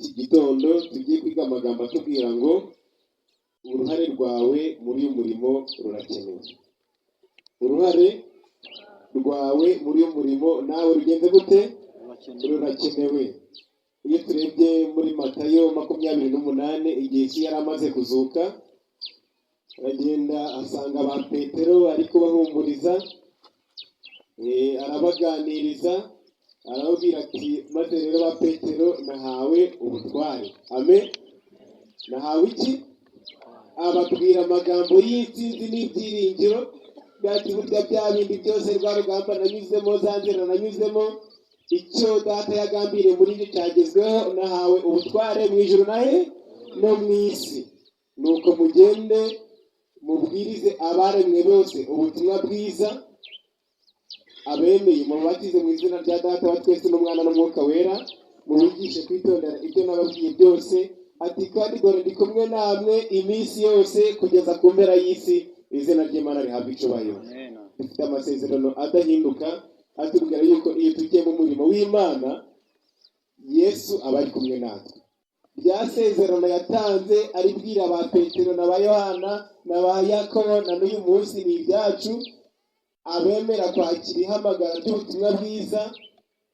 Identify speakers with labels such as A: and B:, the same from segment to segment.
A: iki gitondo tugiye kwiga amagambo atubwira ngo uruhare rwawe muri uyu murimo rurakenewe. Uruhare rwawe muri uyu murimo nawe rugenze gute? Rurakenewe. Iyo turebye muri Matayo 28 igihe Yesu yari amaze kuzuka, aragenda asanga ba Petero ariko bahumuriza, arabaganiriza, arababwira ati maze rero ba Petero nahawe ubutware. Amen. Nahawe iki? Ababwira amagambo y'intsinzi n'ibyiringiro byati burya bya bindi byose rwa rugamba nanyuzemo, za nzira nanyuzemo, icyo data yagambiriye muri njye cyagezweho. Nahawe ubutware mu ijuru no mu isi. Nuko mugende mubwirize abaremwe bose ubutumwa bwiza, abemeye mubatize mu izina rya Data wa twese n'Umwana n'Umwuka wera, mubigishe kwitondera ibyo nababwiye byose. Ati kandi dore ndi kumwe namwe iminsi yose kugeza ku mpera y'isi. Izina ry'Imana rihabwa icyubahiro. Dufite amasezerano adahinduka atubwira yuko iyo tugiye mu murimo w'Imana, Yesu aba ari kumwe natwe. Rya sezerano yatanze aribwira ba Petero na ba Yohana na ba Yakobo na n'uyu munsi ni ibyacu. Abemera kwakira ihamagara ry'ubutumwa bwiza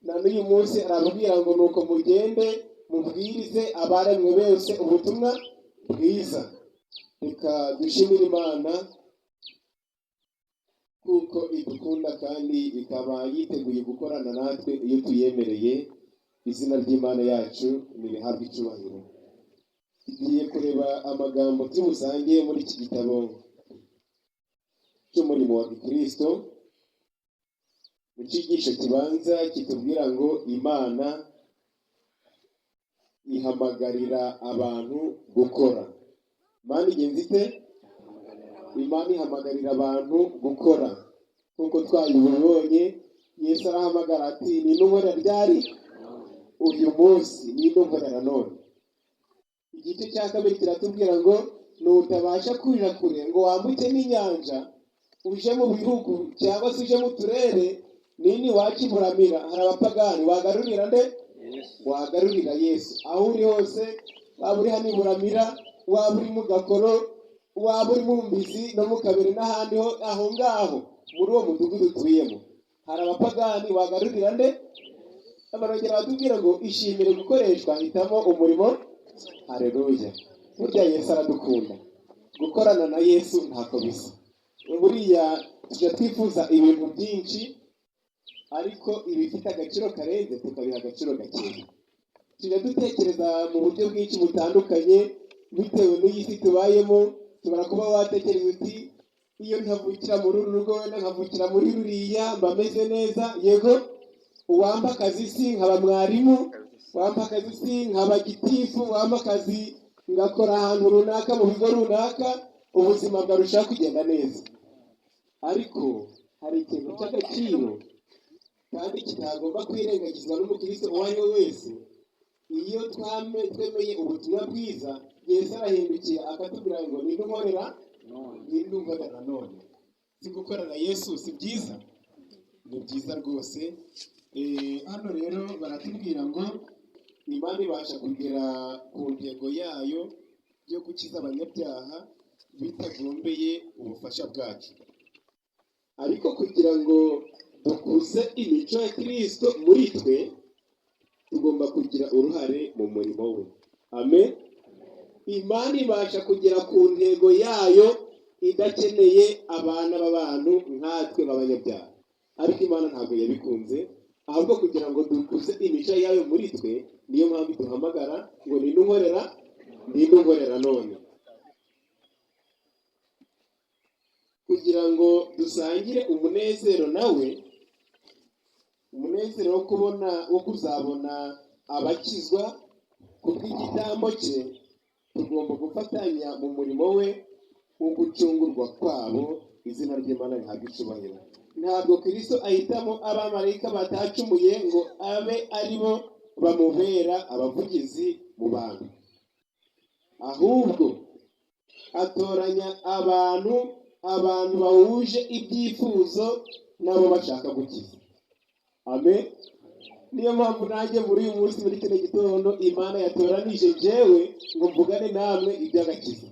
A: na n'uyu munsi arababwira ngo nuko mugende mubwirize abaremwe bose ubutumwa bwiza. Reka dushimire Imana kuko idukunda kandi ikaba yiteguye gukorana natwe iyo tuyemereye. Izina ry'Imana yacu nirihabwe icyubahiro. Tugiye kureba amagambo tubusange muri iki gitabo cy'umurimo wa Kristo. Mu cyigisho kibanza kitubwira ngo Imana ihamagarira abantu gukora. Imana igenzi ite? Imana ihamagarira abantu gukora. Kuko twayibonye Yesu arahamagara ati ni n'umwe ryari uyu munsi, ni n'umwe none. Igice cya kabiri kiratubwira ngo nutabasha kuja kure ngo wambuke n'inyanja uje mu bihugu cyangwa se uje mu turere nini wakiburamira, hari abapagani wagarurira nde? Wagarurira Yesu. Aho uri hose, waba uri hano iburamira, waba uri mu Gakoro, waba uri mu Mbizi no mu Kabiri n'ahandi aho ngaho muri uwo mudugudu utuyemo, hari abapagani wagarurira nde? Abarongera batubwira ngo ishimire gukoreshwa, hitamo umurimo. Haleluya. Burya Yesu aradukunda. Gukorana na Yesu ntako bisa. Buriya tujya twifuza ibintu byinshi, ariko ibifite agaciro karenze tukabiha agaciro gakeya. Tujya dutekereza mu buryo bwinshi butandukanye bitewe n'iy'isi tubayemo. Tubara kuba watekereza uti iyo ntavukira muri uru rugo wenda nkavukira muri ruriya mba meze neza. Yego, uwamba akazi si nkaba mwarimu, wamba akazi si nkaba gitifu, wamba akazi ngakora ahantu runaka mu bigo runaka, ubuzima bwarushaho kugenda neza. Ariko hari ikintu cy'agaciro kandi kitagomba kwirengagizwa n'umukristo uwo ari we wese. Iyo twemeye ubutumwa bwiza, Yesu arahindukiye akatubwira ngo nindukorera none. Si gukorera Yesu si byiza? Ni byiza rwose. Hano rero baratubwira ngo Imana ibasha kugera ku ntego yayo yo gukiza abanyabyaha bitagombeye ubufasha bwacu. Ariko kugira ngo dukuze imico ya Kristo muri twe, tugomba kugira uruhare mu murimo we. Amen. Imana ibasha kugera ku ntego yayo idakeneye abana b'abantu nkatwe b'abanyabyaha. Ariko Imana ntabwo yabikunze, ahubwo kugira ngo dukuze imico yayo muri twe, niyo mpamvu duhamagara ngo nindukorera none. Kugira ngo dusangire umunezero nawe, umunezero wo kuzabona abakizwa kubw'igitambo cye, tugomba gufatanya mu murimo we wo gucungurwa kwabo. Izina ry'Imana rihabwa icyubahiro. Ntabwo Kristo ahitamo abamarayika batacumuye ngo abe ari bo bamubera abavugizi mu bantu, ahubwo atoranya abantu bahuje ibyifuzo nabo bashaka gukiza. Amen. niyo mpamvu nanjye muri uyu munsi muri kino gitondo Imana yatoranije jewe ngo mvugane namwe iby'agakiza.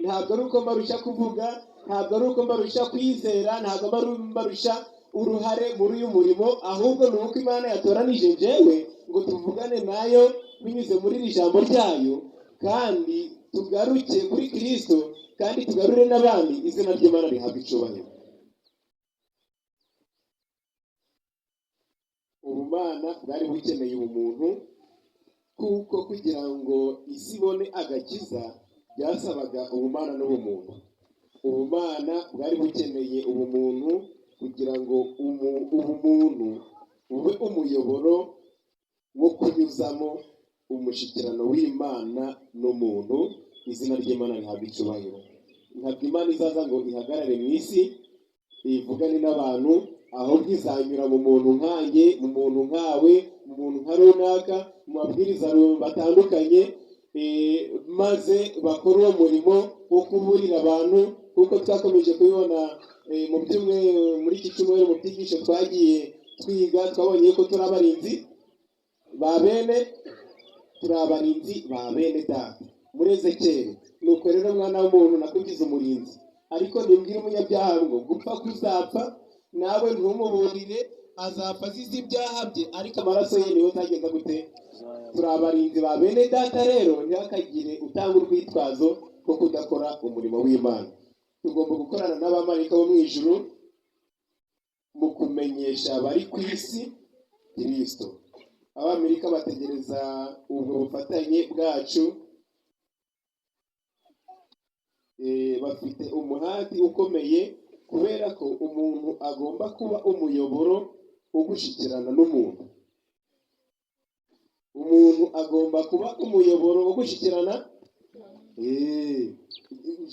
A: Ntabwo ari uko mbarusha kuvuga, ntabwo ari uko mbarusha kwizera, ntabwo ari uko mbarusha uruhare muri uyu murimo, ahubwo ni uko Imana yatoranije jewe ngo tuvugane nayo binyuze muri iri jambo ryayo, kandi tugaruke kuri Kristo, kandi tugarure n'abandi, izina ry'Imana rihabwa icyubahiro. Ubumana bwari bukeneye ubumuntu, kuko kugira ngo isi ibone agakiza byasabaga ubumana n'ubumuntu. Ubumana bwari bukeneye ubumuntu kugira ngo ubumuntu bube umuyoboro wo kunyuzamo umushyikirano w'Imana n'umuntu, izina ry'Imana rihabwa icyubahiro. Ntabwo Imana izaza ngo ihagarare mu isi ivugane n'abantu, ahubwo izanyura mu muntu nkanjye, mu muntu nkawe, mu muntu nka runaka, mu mabwiriza batandukanye, maze bakora uwo murimo wo kuburira abantu, kuko twakomeje kubibona muri iki cyumweru mu byigisho twagiye twiga. Twabonye ko turi abarinzi ba bene data muri Ezekiyeli. Nuko rero mwana w'umuntu nakugize umurinzi, ariko nimbwira umunyabyaha ngo gupfa kuzapfa, nawe ntumuburire, azapfa azize ibyaha bye, ariko amaraso ye niwe uzagenda gute? Turi abarinzi ba bene data. Rero ntihakagire utanga urwitwazo rwo kudakora umurimo w'Imana. Tugomba gukorana n'abamarayika bo mu ijuru mu kumenyesha abari ku isi Kristo. Abamarayika bategereza ubwo bufatanye bwacu, bafite umuhati ukomeye, kubera ko umuntu agomba kuba umuyoboro wo gushyikirana n'umuntu. Umuntu agomba kuba umuyoboro wo gushyikirana.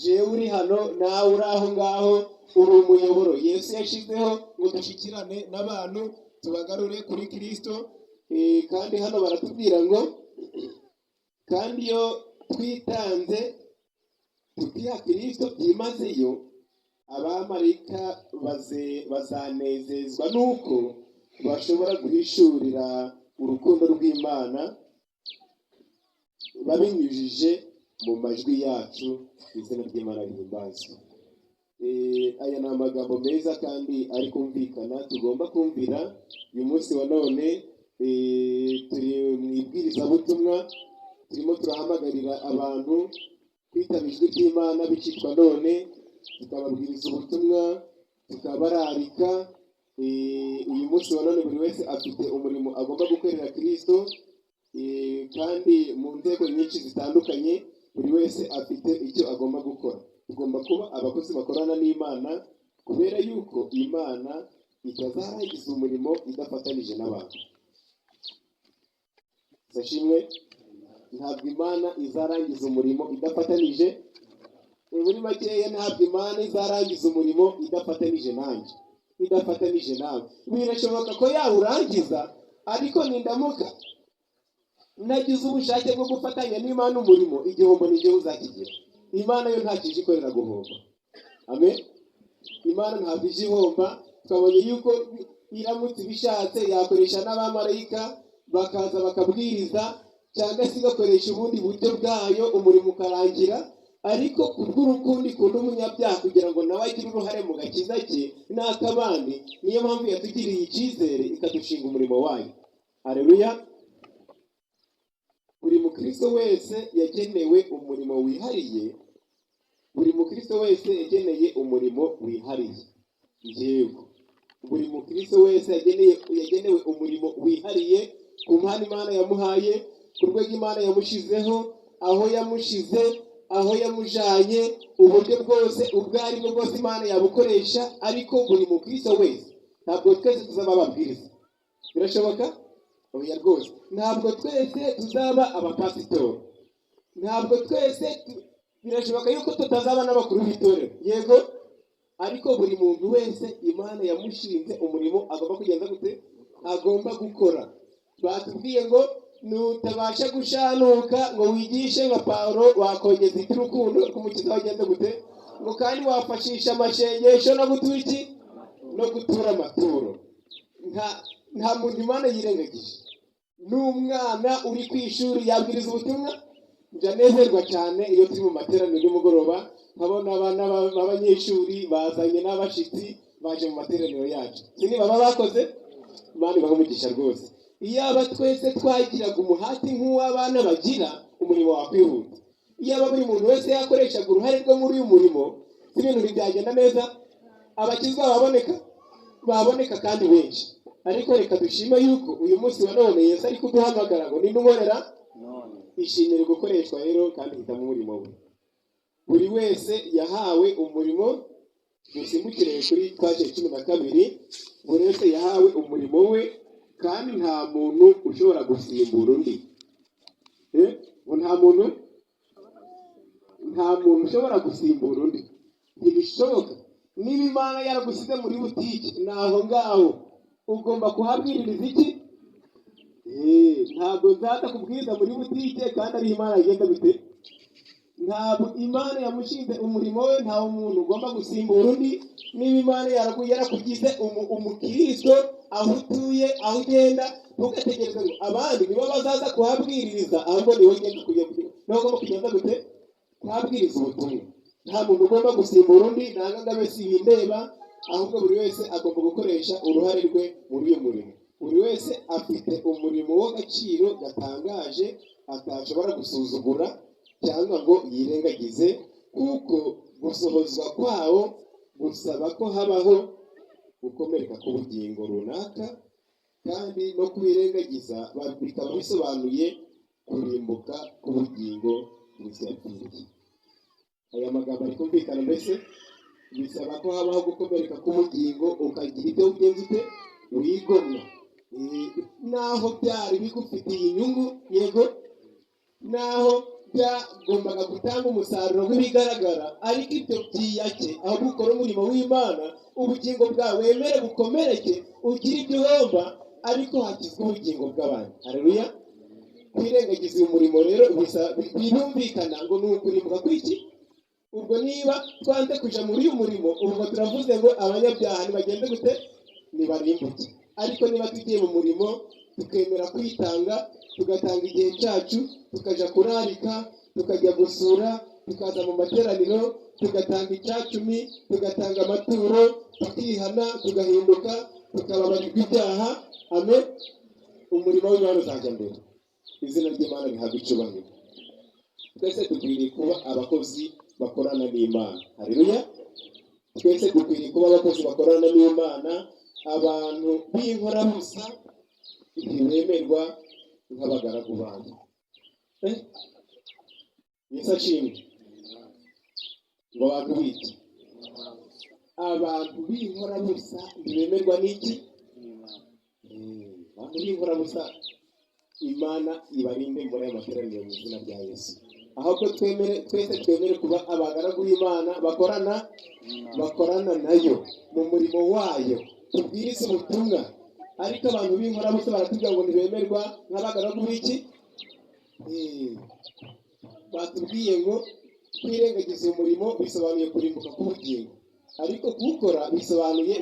A: Jewe uri hano, nawe uri aho ngaho, uri umuyoboro Yesu yashyizeho ngo dushyikirane n'abantu, tubagarure kuri Kristo. Kandi hano baratubwira ngo, kandi iyo twitanze tukiha Kristo byimazeyo, abamarayika bazanezezwa nuko bashobora guhishurira urukundo rw'Imana babinyujije mu majwi yacu, izina ry'Imana rihimbazwe. Aya ni amagambo meza kandi ari kumvikana tugomba kumvira uyu munsi wa none. Turi mu ibwirizabutumwa, turimo turahamagarira abantu kwitaba ijwi ry'Imana bicitwa none, tukababwiriza ubutumwa, tukabararika. Uyu munsi wa none buri wese afite umurimo agomba gukorera Kristo, kandi mu nzego nyinshi zitandukanye buri wese afite icyo agomba gukora. Tugomba kuba abakozi bakorana n'Imana, kubera yuko Imana itazarangiza umurimo idafatanije n'abantu. Sashimwe, ntabwo Imana izarangiza umurimo idafatanije. Muri makeya, ntabwo Imana izarangiza umurimo idafatanije nanjye, idafatanije nawe. Birashoboka ko yawurangiza, ariko nindamuka nagize ubushake bwo gufatanya n'Imana umurimo, igihombo ni jyewe uzakigira. Imana yo nta kije ikorera guhomba. Amen. Imana ntabwo ije ihomba. Twabonye yuko iramutse ibishatse yakoresha n'abamarayika bakaza bakabwiriza, cyangwa se igakoresha ubundi buryo bwayo umurimo ukarangira, ariko kubw'urukundo ikunda umunyabyaha kugira ngo nawe agire uruhare mu gakiza ke n'ak'abandi, niyo mpamvu yatugiriye icyizere ikadushinga umurimo wayo. Haleluya. Buri mukristo wese yagenewe umurimo wihariye. Buri mukristo wese yageneye umurimo wihariye. Yego, buri mukristo wese yagenewe umurimo wihariye ku mpano Imana yamuhaye, ku rwego Imana yamushizeho, aho yamushize, aho yamujanye, uburyo bwose ubwo aribwo bwose Imana yabukoresha. Ariko buri mukristo wese, ntabwo twese tuzaba ababwiriza. Birashoboka? Oya rwose. Ntabwo twese tuzaba abapasitori, ntabwo twese birashoboka yuko tutazaba n'abakuru b'itorero. Yego, ariko buri muntu wese Imana yamushinze umurimo agomba kugenda gute? Agomba gukora. Batubwiye ngo nutabasha gushanuka ngo wigishe nka Pawulo, wakongeza icy'urukundo rw'umukiza wagenda gute? Ngo kandi wafashisha amashengesho no gutura iki? No gutura amaturo. nta muntu Imana yirengagije. N'umwana uri ku ishuri yabwiriza ubutumwa, njya nezerwa cyane iyo turi mu materaniro y'umugoroba nkabona abana b'abanyeshuri bazanye n'abashitsi baje mu materaniro yacu. Sini baba bakoze Imana ibaha rwose. Iyaba twese twagiraga umuhati nk'uw'abana bagira, umurimo wakwihuta. Iyaba buri muntu wese yakoreshaga uruhare rwe muri uyu murimo, ibintu byagenda neza, abakizwa baboneka kandi benshi. Ariko reka dushime yuko uyu munsi wa none Yesu ari kuduhamagara ngo nintumorera ishimire gukoreshwa rero kandi hitamo umurimo we. Buri wese yahawe umurimo. Dusimbukire kuri twaje 12. Buri wese yahawe umurimo we kandi nta muntu ushobora gusimbura undi. Nta muntu ushobora gusimbura undi. Ntibishoboka. Niba Imana yaragusize muri butike naho ngaho ugomba kuhabwiririza iki? Ntabwo nzata kubwiriza muri butike kandi ari Imana igenda bite? Ntabwo Imana yamushinze umurimo we, nta umuntu ugomba gusimbura undi. Niba Imana yarakugize umukristo, aho utuye, aho ugenda, ntugategereze ngo abandi nibo bazaza kuhabwiririza, ahubwo niwe ugomba kugenda gute? Kuhabwiriza ubutumwa. Nta muntu ugomba gusimbura undi, nta wese bindeba, ahubwo buri wese agomba gukoresha uruhare rwe muri uyu murimo. Buri wese afite umurimo w'agaciro gatangaje atashobora gusuzugura cyangwa ngo yirengagize, kuko gusohozwa kwawo gusaba ko habaho gukomereka k'ubugingo runaka, kandi no kubirengagiza bikaba bisobanuye kurimbuka k'ubugingo bw'isirapfiriye. Aya magambo ari kumvikana mbese bisaba ko habaho gukomereka k'ubugingo, ukagira ibyo ugenza ute? Wigomwa. Naho byari bigufitiye inyungu, yego, naho byagombaga gutanga umusaruro w'ibigaragara, ariko ibyo byiyake, aho gukora umurimo w'Imana, ubugingo bwawe wemere bukomereke, ugire ibyo uhomba, ariko hakizwe ubugingo bw'abantu. Haleluya. Kwirengagiza uyu murimo rero birumvikana ngo ni ukurimbuka kw'iki? Ubwo niba twanze kuja muri uyu murimo, ubwo turavuze ngo abanyabyaha ntibagende gute? Nibarimbuke. Ariko niba tugiye mu murimo tukemera kwitanga, tugatanga igihe cyacu, tukaja kurarika, tukajya gusura, tukaza mu materaniro, tugatanga icyacumi, tugatanga amaturo, tukihana, tugahinduka, tukababarirwa ibyaha, amen, umurimo w'Imana uzajya mbere. Izina ry'Imana rihabwa icyubahiro. Twese dukwiriye kuba abakozi bakorana n'Imana. Haleluya. Twese dukwiriye kuba abakozi bakorana n'Imana, abantu b'inkorabusa ntibemerwa nk'abagaragu bayo. Yesu ashimwe. Ngo abantu biki? Abantu b'inkorabusa ntibemerwa n'iki? Abantu b'inkorabusa Imana ibarinde muri aya materaniro mu izina rya Yesu. Ahubwo twese twemere kuba abagaragu b'Imana bakorana nayo mu murimo wayo, tubwirize ubutumwa. Ariko abantu b'inkorabusa baratubwira ngo ntibemerwa nk'abagaragu b'iki? Batubwiye ngo kwirengagiza umurimo bisobanuye kurimbuka k'ubugingo, ariko kuwukora bisobanuye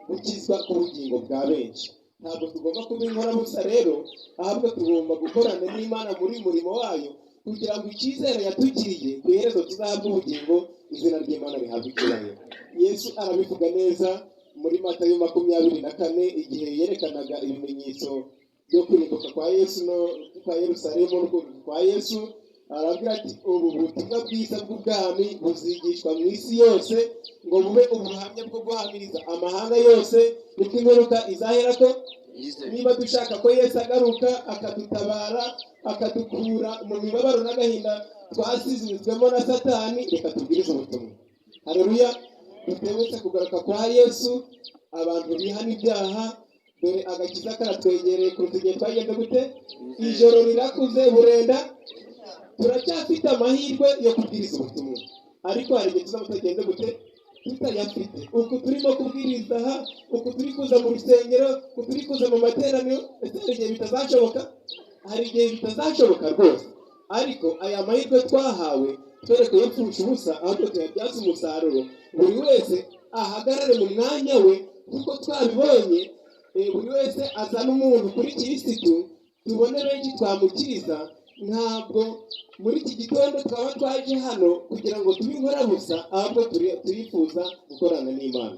A: gukizwa k'ubugingo bwa benshi. Ntabwo tugomba kuba inkorabusa rero, ahubwo tugomba gukorana n'Imana muri murimo wayo, kugira ngo icyizere yatugiriye ku iherezo tuzahabwe ubugingo. Izina ry'Imana rihabwe icyubahiro. Yesu arabivuga neza muri Matayo 24, igihe yerekanaga ibimenyetso byo kurimbuka kwa Yesu no kwa Yerusalemu no kwa Yesu, arabwira ati ubu butumwa bwiza bw'ubwami buzigishwa mu isi yose ngo bube ubuhamya bwo guhamiriza amahanga yose, niko imperuka izahera ko. Niba dushaka ko Yesu agaruka akadutabara, akadukura mu mibabaro n'agahinda twasizizwemo na Satani, reka tubwirize ubutumwa. Haleluya. Dutebutse kugaruka kwa Yesu, abantu bihana ibyaha, dore agakiza karatwegereye kuruta igihe twagenda gute? Ijoro rirakuze burenda. Turacyafite amahirwe yo kubwiriza ubutumwa, ariko hari igihe tuzaba tugende gute? Tutayafite. Uku turimo kubwiriza aha, uku turi kuza mu rusengero, uku turi kuza mu materaniro, hari igihe bitazashoboka, rwose. Ariko aya mahirwe twahawe twereke yapfusha ubusa, ahubwo tuyabyaze umusaruro. Buri wese ahagarare mu mwanya we, kuko twabibonye buri wese azana umuntu kuri kirisitu tubone benshi twamukiriza. Ntabwo muri iki gitondo twaba twaje hano kugira ngo tube inkorabusa, ahubwo turifuza gukorana n'Imana.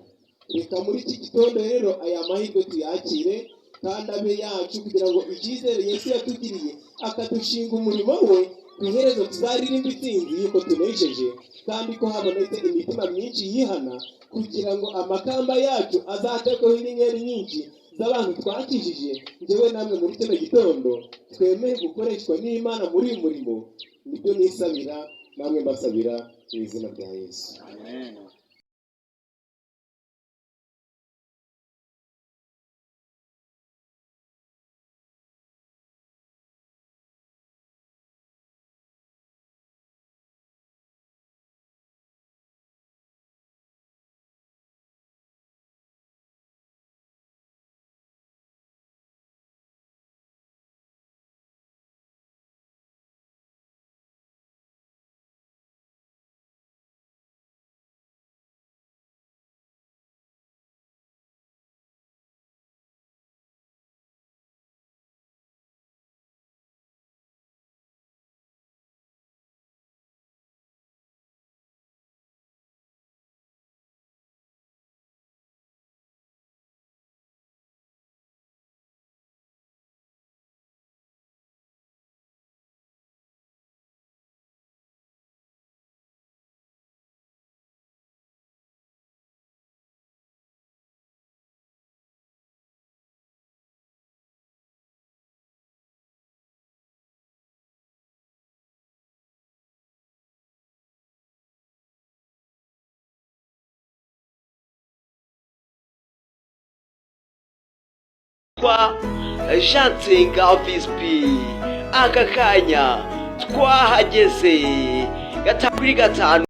A: Reka muri iki gitondo rero aya mahirwe tuyakire kandi abe yacu, kugira ngo icyizere Yesu yatugiriye akadushinga umurimo we, ku iherezo tuzaririmba intsinzi yuko tunesheje, kandi ko habonetse imitima myinshi yihana, kugira ngo amakamba yacu azatekweho inyenyeri nyinshi z'abantu twakijije. Njyewe namwe muri kino gitondo twemeye gukoreshwa n'Imana muri uyu murimo. Nibyo nisabira namwe mbasabira mu izina rya Yesu. Amen.
B: Jean Nsenga Vispi, aka kanya twahageze gatanu kuri gatanu.